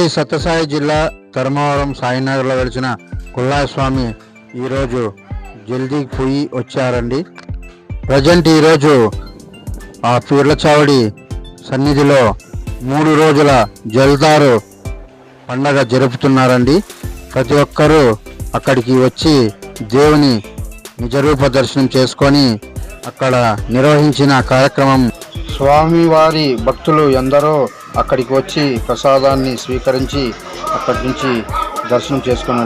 శ్రీ సత్యసాయి జిల్లా ధర్మవరం సాయినగర్లో వెలిసిన కుల్లాయ స్వామి ఈరోజు జల్దీ పోయి వచ్చారండి. ప్రజెంట్ ఈరోజు ఆ పీర్ల చావడి సన్నిధిలో 3 రోజుల జల్దారు పండగ జరుపుతున్నారండి. ప్రతి ఒక్కరూ అక్కడికి వచ్చి దేవుని నిజరూప దర్శనం చేసుకొని అక్కడ నిర్వహించిన కార్యక్రమం స్వామివారి భక్తులు ఎందరో అక్కడికి వచ్చి ప్రసాదాన్ని స్వీకరించి అక్కడి నుంచి దర్శనం చేసుకున్నారు.